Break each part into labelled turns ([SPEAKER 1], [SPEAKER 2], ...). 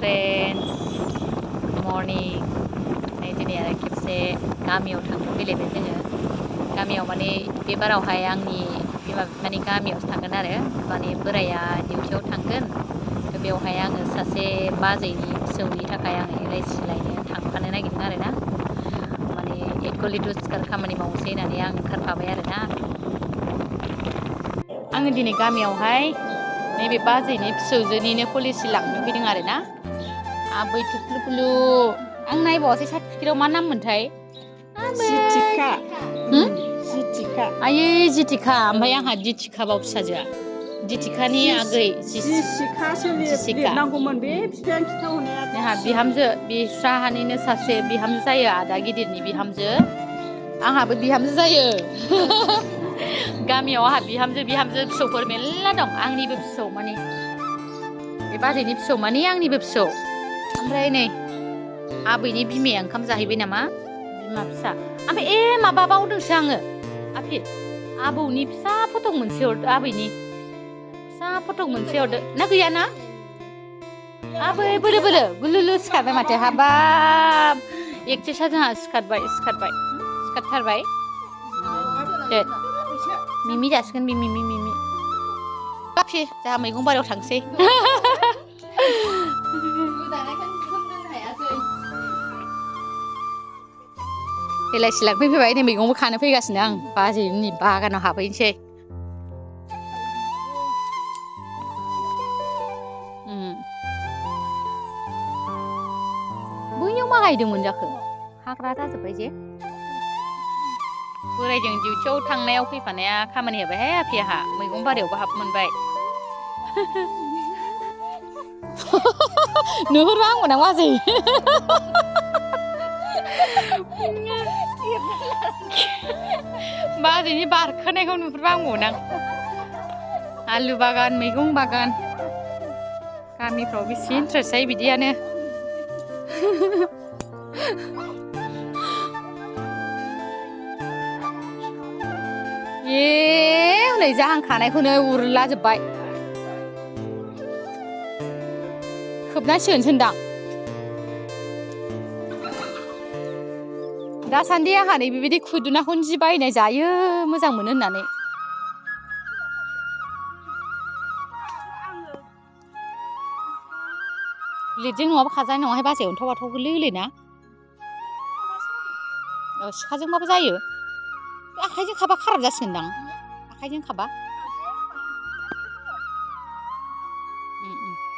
[SPEAKER 1] friends, good morning. नै दिनै आरो खेबसे गामियाव थांनो फैलायबाय जोङो। गामियाव माने बे बारावहाय आंनि बिमा बिफानि गामियावसो थांगोन आरो माने बोराया डिउटियाव थांगोन। बेवहाय आङो सासे बाजैनि फिसौनि थाखाय आङो एलआइसि लायनो थांफानो नागिरदों आरो ना। माने एकलिटु सिखार खामानि मावनोसै होननानै आं ओंखारफाबाय आरो ना। आङो दिनै गामियावहाय नैबे बाजैनि फिसौजोनिनो पलिसि लांनो फैदों आरो ना। आबै थुख्लुख्लु आं नायबावासै सार्टिफिकेटआव मा नाम मोनथाय?
[SPEAKER 2] जितिका। जितिका।
[SPEAKER 1] आयै जितिका ओमफ्राय आंहा दितिकाबाव फिसाजोआ। दितिकानि आगै
[SPEAKER 2] जिसिखासो लिरनांगौमोन बे बिफाया खिन्थाहरनाया।
[SPEAKER 1] जोंहा बिहामजो बिस्राहानिनो सासे बिहामजो जायो, आदा गिदिरनि बिहामजो। आंहाबो बिहामजो जायो। गामियाव आंहा बिहामजो फिसौफोर मेरला दं। आंनिबो फिसौ माने बे बाजैनि फिसौ माने आंनिबो फिसौ। ओमफ्राय नै आबैनि बिमाया ओंखाम जाहैबाय नामा? बिमा फिसा। ओमफ्राय माबा बावदोंसो आङो। आफि आबौनि फिसा फटक मोनसे हरदो, आबैनि फिसा फटक मोनसे हरदो ना गैया ना? आबै बोलो गुलुलु सिखारबाय माथो। हाबाब एक्ट्रेसा जोंहा सिखारथारबाय। दे मिमि जासिगोन मिमि। बाफि जोंहा मैगं बारियाव थांसै। एलआइसि लांफैबाय नै मैगंबो खानो फैगासिनो आं। बाजैनि बागानाव हाबहैनोसै। बैयाव मा गायदोंमोन जाखो? हाग्रा जाजोब्बाय जे। बोरायजों डिउटियाव थांनायाव फैफानाया खामानि होबायहाय आफियाहा। मैगं बारियावबो हाब मोनबाय। नुहुरबा आंमोन बाजै। बाजैनि बारखोनायखौ नुहुरबा आंमोन। आलु बागान, मैगं बागान। गामिफ्राव बेसे इन्ट्रेस्ट जायो बिदियानो। हनै जाहांखानायखौनो उरलाजोब्बाय। खोबनांसिगोनसो दां। दासान्दि आंहा नै बेबायदि खुदुनाखौनो जि बायनाय जायो मोजां मोनो होननानै। ब्लेडजों नङाबा खाजानाय नङाहाय बाजै, अन्थाव बाथाव गोरलै ना। सिखाजोंबाबो जायो। आखाइजों खाबा खाराब जासिगोनदां। आखाइजों खाबा।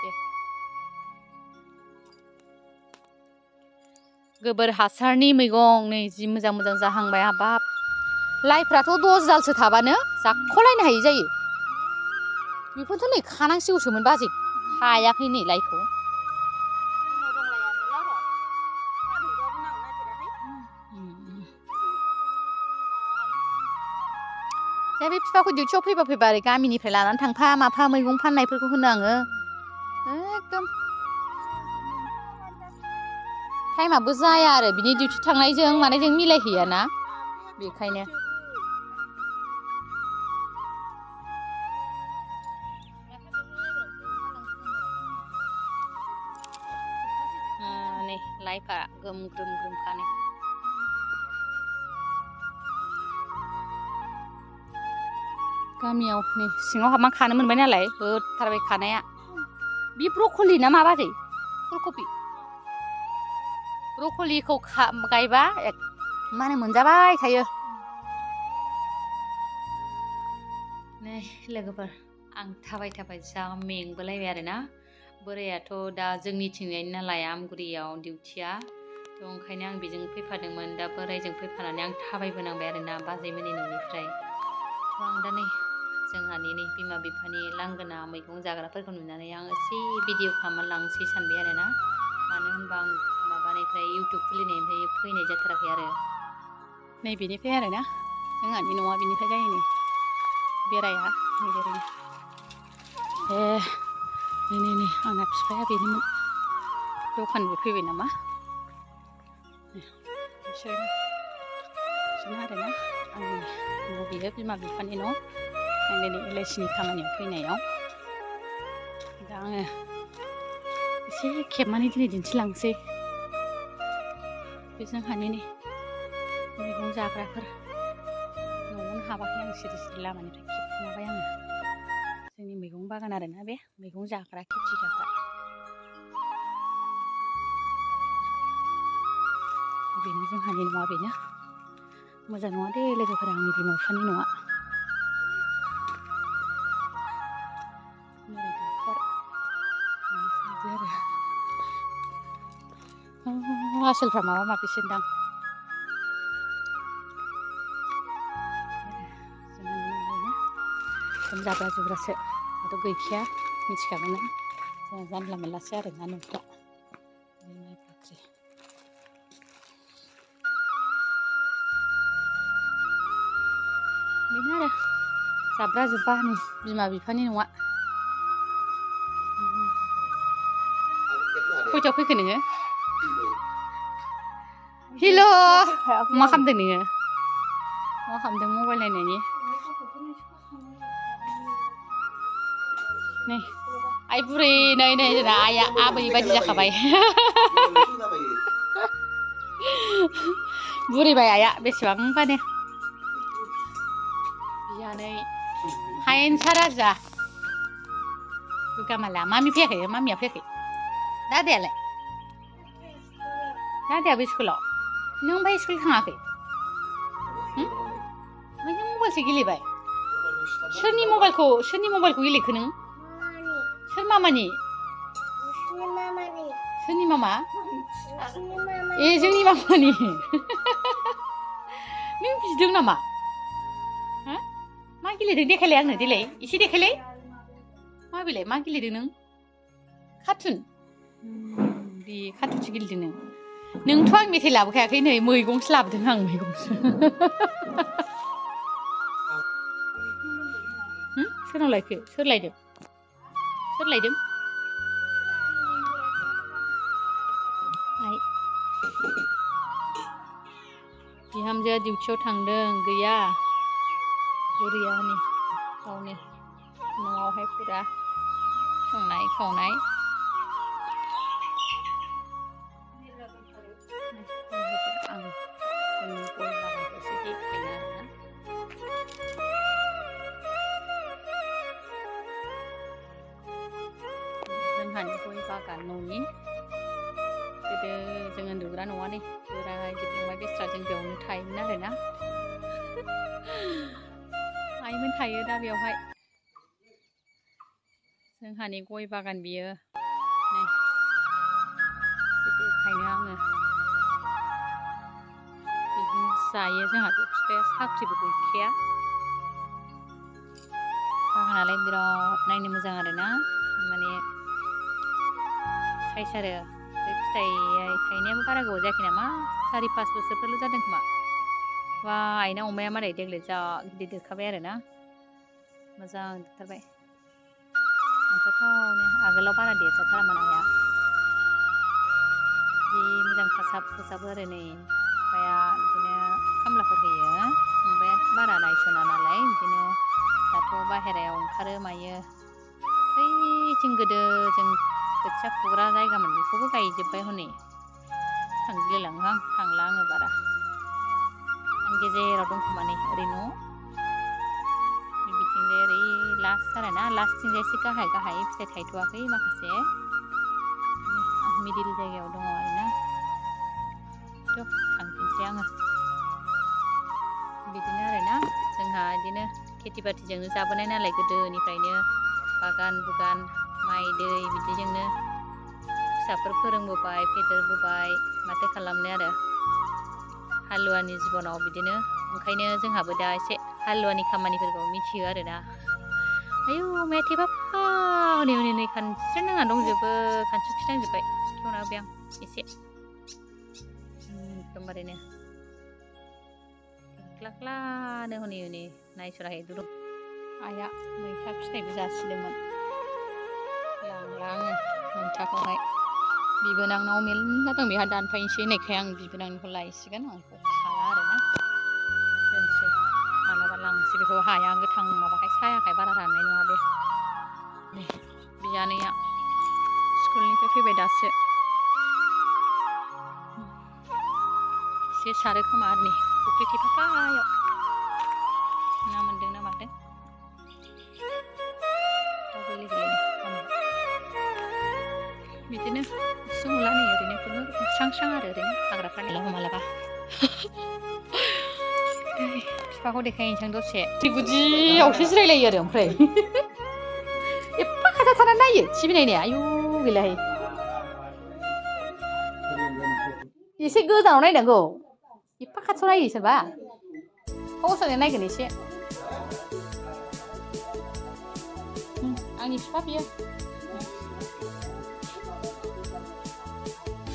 [SPEAKER 1] दे। गोबोर हासारनि मैगं नै जि मोजां जाहांबाय। हाबाब लाइफ्राथ' 10 दालसो थाबानो जाख'लायनो हायि जायो। बेफोरथ' नै खानांसिगौसोमोन बाजै, हायाखै नै लाइखौ। दा बे बिफाखौ डिउटियाव फैबा ओरै गामिनिफ्राय लानानै थांफा माफा मैगं फाननायफोरखौ होनो आङो। एकदम टाइमाबो जाया आरो बिनि डिउटि थांनायजों मानायजों मिलायहैयाना, बेखायनो। नै लाइफा ग्रोम खानो। गामियाव नै सिङाव हाबनानै खानो मोनबाय नालाय होथारबाय खानाया। बे ब्रक'लि ना मा बाजै? फुलकबि। ब्रक'लिखौ गायबा माने मोनजाबाय थायो। नै लोगोफोर आं थाबाय जा मेंबोलायबाय आरोना। बोरायाथ' दा जोंनिथिंजायनि नालाय आमगुरियाव डिउटिया। ओंखायनो आं बेजों फैफादोंमोन। दा बोरायजों फैफानानै आं थाबायबोनांबाय आरोना बाजैमोननि न'निफ्राय। आं दा नै जोंहानि नै बिमा बिफानि लांगोना मैगं जाग्राफोरखौ नुनानै आं एसे भिडिअ खालामना लांसै सानबाय आरोना। मानो होनबा आं माबानिफ्राय इउटुब खुलिनायनिफ्राय फैनाय जाथाराखै आरो। नै बेनिफ्राय आरोना जोंहानि न'आ बेनिफ्राय जायो नै। बेराया नै ओरैनो। नै आंना बिफाया बेनोमोन। दखानबो फैबाय नामा? बिसोरनो आरोना आंनि न' बियो बिमा बिफानि न'। आं दिनै एलआइसिनि खामानियाव फैनायाव दा आङो एसे खेबनानै दिनै दिन्थिलांसै बे जोंहानि नै मैगं जाग्राफोर न'आवनो हाबाखै आं सिरि सिरि लामानिफ्राय खेबखुमाबाय आङो जोंनि मैगं बागान आरोना बे मैगं जाग्रा खेथि जाग्रा बेनो जोंहानि न'आ बेनो मोजां नङा दे लोगोफोरा आंनि बिमा बिफानि न'आ आसोलफ्रा माबा माबिसो दां जाब्रा जुब्रासो दाथ' गैखाया मिथिखागोन ना जोंहा जानला मोनलासो आरोना न'फ्रा माइ बाख्रि बेनो आरो जाब्रा जुब्बा नै बिमा बिफानि न'आ खयथायाव फैखो नोङो हेल' मा खालामदों नोङो मा खालामदों मबाइल नायनायनि नै आइ बुरै नै नै जोंना आइया आबै बायदि जाखाबाय बुरैबाय आइया बेसेबांबानो बियानै हायेनसा राजा दुगामाला मामि फैयाखै मामिया फैयाखै दादायालाय दादायाबो स्कुलाव नों ओमफ्राय स्कुल थाङाखै ओमफ्राय नों मबाइलसो गेलेबाय सोरनि मबाइलखौ गेलेखो नों सोर मामानि सोरनि मामा ए जोंनि मामानि नों बिदों नामा मा गेलेदों देखायलाय आंनो देलाय एसे देखायलाय मा बेलाय मा गेलेदों नों कार्टुन बे कार्टुनसो गेलेदों नोंथ' आं मेथाइ लाबोखायाखै नै मैगंसो लाबोदों आं मैगंसो सोरनाव लायखो सोर लायदों आइ बिहामजोआ डिउटियाव थांदों गैया बुरैया हनै गावनो न'आवहाय फुरा संनाय खावनाय आं जोंनि गय बागानखौ एसे देखायनो आरोना जोंहानि गय बागान न'नि गोदो जों उन्दुग्रा न'आ नै बोराय जोबलांबाय बेस्रा जों बेयावनो थायोमोन आरोना आइमोन थायो दा बेयावहाय जोंहानि गय बागान बियो नै देखायनो आङो बिदिनो जायो जोंहाथ' बिफाया साख्रिबो गैखाया बागानालाय बिराद नायनो मोजां आरोना माने साइज आरो बे फिथाइ थायनायाबो बारा गोबाव जायाखै नामा 4-5 बोसोरफोरल' जादों खोमा बा आइना अमाया मारै देग्लाय जा गिदिर देरखाबाय आरोना मोजां देरथारबाय अन्थावथावनो आगोलाव बारा देरजाथारामोन आइया जि मोजां फोसाबो आरो नै बिफाया बिदिनो खामलाफोर होयो फंबाया बारा नायस'ना नालाय बिदिनो दाथ' बाहेरायाव ओंखारो मायो ओइथिं गोदो जों खोथिया फुग्रा जायगामोन बेखौबो गायजोब्बाय हनै थांगुलायलाङो आं थांला आङो बारा आं गेजेराव दंखोमा नै ओरै न' बिथिंजाय ओरै लास्ट आरोना लास्टथिंजाय एसे गाहाय फिथाइ थायथ'वाखै माखासे आं मिडिल जायगायाव दङ आरोना थांफिनसै आङो बिदिनो आरोना जोंहा बिदिनो खेथि बाथिजोंनो जाबोनाय नालाय गोदोनिफ्रायनो बागान बुगान माइ दै बिदिजोंनो फिसाफोर फोरोंबोबाय फेदेरबोबाय माथो खालामनो आरो हालुवानि जिबनाव बिदिनो ओंखायनो जोंहाबो दा एसे हालुवानि खामानिफोरखौ मिथियो आरोना आयौ अमाया थेफाफा हनै खानस्रिनांना दंजोबो खानस्रि खिनांजोब्बाय खेवना होबाय आं एसे एकदमबारेनो ख्लाख्लानो हनै नायस'राखै दुरुं आइया मैथा फिथाइबो जासिदोंमोन लांला आङो मैथाखौहाय बिबोनांनाव मेरला दं बेहा दानफायनोसै होननायखाय आं बिबोनांनिखौ लायसिगोन आंखौ हाला आरोना दोनसै मालाबा लांसै बेखौ हाया गोथां माबाखाय सायाखाय बारा राननाय नङा बे बियानैया स्कुलनिफ्राय फैबाय दासो एसे सारो खोमा आरो नै फुख्रि थेफाफायाव ना मोनदों ना मादों गोरलै गोरलैनो बिदिनो सुमुला नै ओरैनो खुनु स्रां स्रां आरो ओरैनो हाग्राफ्रा मालाबा मालाबा बिफाखौ देखायनोसै दसे गुदियावसो जिरायलायो आरो ओमफ्राय एफा खाथियाव थानानै नायो टिभि नायनाया आयु गैलाहाय एसे गोजानाव नायनांगौ एफा खाथियाव नायो सोरबा गावसोरनो नायगोन एसे आंनि बिफा बियो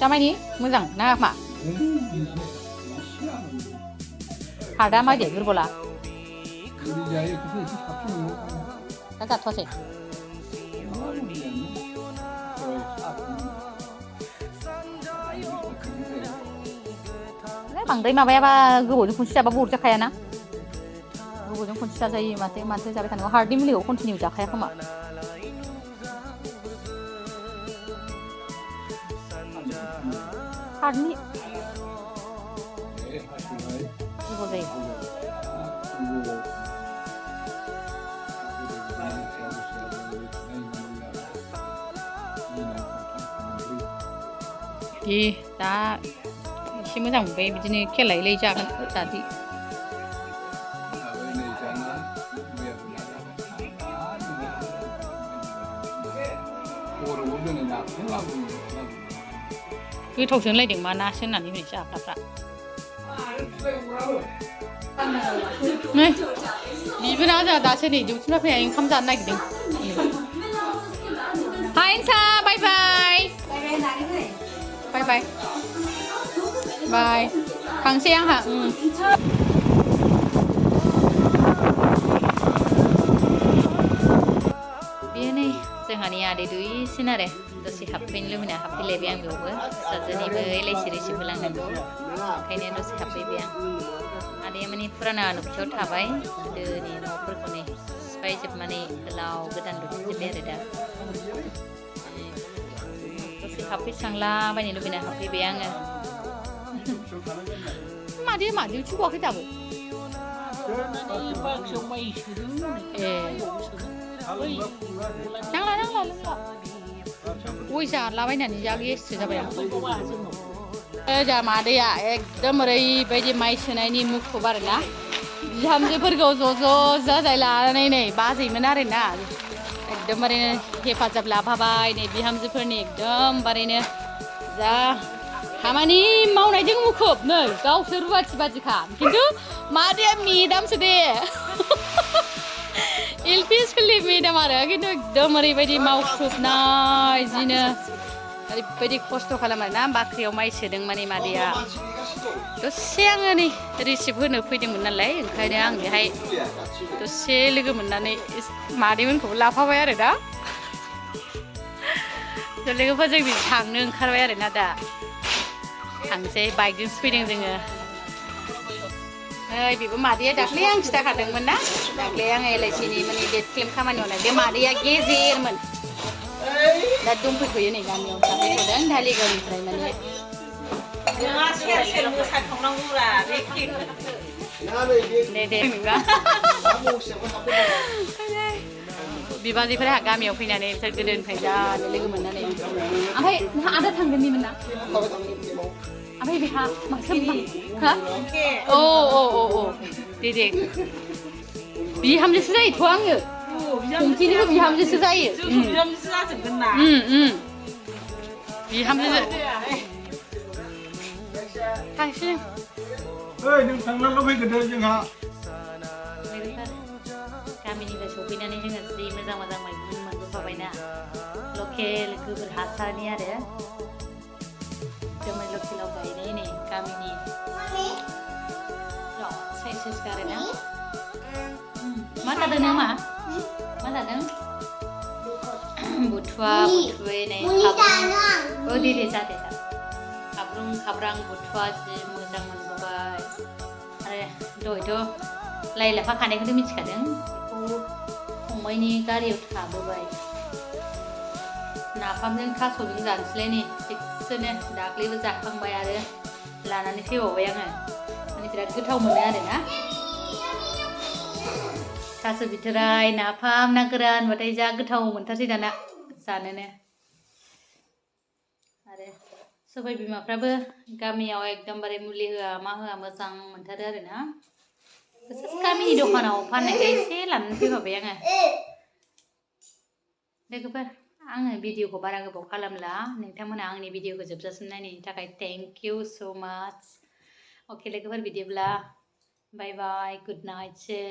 [SPEAKER 1] जामायनि मोजां ना मा हादा मा दे दुरबला दा जाथ'वासै बांद्राय माबायाबा गोबावजों खनसे जाबाबो अरजाखायाना गोबावजों खनसे जाजायो माथो जाबाय थानांगौ हार्टनि मुलिखौ कन्टिनिउ जाखाया खोमा हार्टनि गोबाव जायो दे दा एसे मोजां मोनबाय बिदिनो खेल लायै लायै जागोन जादि गोथावसो होनलायदों मा नासो होननानै होनोसै जाग्राफ्रा नै बिबोना जोंहा दासो नै डिउटिनिफ्राय फैनानै ओंखाम जानो नागिरदों हाय इनसा बाय बाय बाय बाय बाय थांसै आंहा बेयो नै जोंहानि आदै दुइसिन आरो दसे हाबफैनो लुबैना हाबफैलायबाय आं बेयावबो फिसाजोनिबो एलाइसि रिसिभ होलांदों ओंखायनो दसे हाबफैबाय आं आदैया माने फुराना न'खाथियाव थाबाय गोदोनि न'फोरखौ नै सिफायजोबनानै गोलाव गोदान लुफिनजोब्बाय आरो दा दसे हाबफैस्रांलाबायनो लुबैना हाबफैबाय आङो मादैया डिउटि गवाखै दाबो ए नांला गय जालाबायनानै जा गेससो जाबाय आं जोंहा मादैया एकदम ओरैबायदि माइ सोनायनि मुखुब आरोना बिहामजोफोरखौ ज' जाजाय लानानै नै बाजैमोन आरोना एकदमबारैनो हेफाजाब लाफाबाय नै बिहामजोफोरनि एकदमबारैनो जा खामानि मावनायजों मुखुब नै गावसोर रुवाथि बादिखा खिन्थु मादैया मेदामसो दे एलपि स्कुलनि मेदाम आरो खिन्थु एकदम ओरैबायदि मावख्रुबनाय बिदिनो ओरैबायदि खस्थ' खालामो ना बाख्रियाव माइ सोदों माने मादैया दसे आङो नै रिसिभ होनो फैदोंमोन नालाय ओंखायनो आं बेहाय दसे लोगो मोननानै मादैमोनखौबो लाफाबाय आरो दा लोगोफोरजों बिदि थांनो ओंखारबाय आरोना दा थांसै बाइकजोंसो फैदों जोङो नै बेबो मादैया दाख्लै आं खिथाखादोंमोन ना दाख्लै आङो एलआइसिनि माने डेट क्लेम खामानि मावनाय बे मादैया गेजेरमोन दा दंफैथ'यो नै गामियाव थाफैथ'दों धालिगावनिफ्राय माने दे बिबाजैफोरा गामियाव फैनानै बिसोर गोदोनिफ्राय जानो लोगो मोननानै ओमफ्राय नोंहा आदा थांदोंमोन ना ओमफ्राय बेहा माथो हा औ दे बिहामजोसो जायोथ' आङो खमसेनिबो बिहामजोसो जायो
[SPEAKER 2] बिहामजोसो जाजोबगोन ना
[SPEAKER 1] बिहामजो थांसै
[SPEAKER 3] नों थांनांगौ फैगोन जोंहा
[SPEAKER 1] गामिनिफ्राय सफैनानै जोङो जि मोजां मैगं मोनबोफाबायना लकेल गोबोर हासारनि आरो एकदमै लकेलाव गायनाय नै गामिनि साइज गारोना मा जादों नों मा जादों बुथुवा बुथुवे नै खाब्रुं दे जा खाब्रां बुथुवा जि मोजां मोनबोबाय आरो दहायथ' लाइ लाफा खानायखौथ' मिथिखादों बेखौ फंबायनि गारियाव थाबोबाय नाफामजों थास'जों जानोसैलाय नै थिगसेनो दाख्लैबो जाखांबाय आरो लानानै फैबावबाय आङो माने बिराद गोथाव मोनो आरोना थास' बिथराय नाफाम ना गोरान होनबाथाय जा गोथाव मोनथारसै दाना जानोनो आरो सबाय बिमाफ्राबो गामियाव एकदमबारे मुलि होआ मा होआ मोजां मोनथारो आरोना गामिनि दखानाव फाननायखाय एसे लानानै फैफाबाय आङो लोगोफोर आङो भिडिअखौ बारा गोबाव खालामला नोंथांमोना आंनि भिडिअखौ जोबजासिम नायनायनि थाखाय थेंक इउ स' माच अके लोगोफोर बिदिब्ला बाय बाय गुड नाइटसै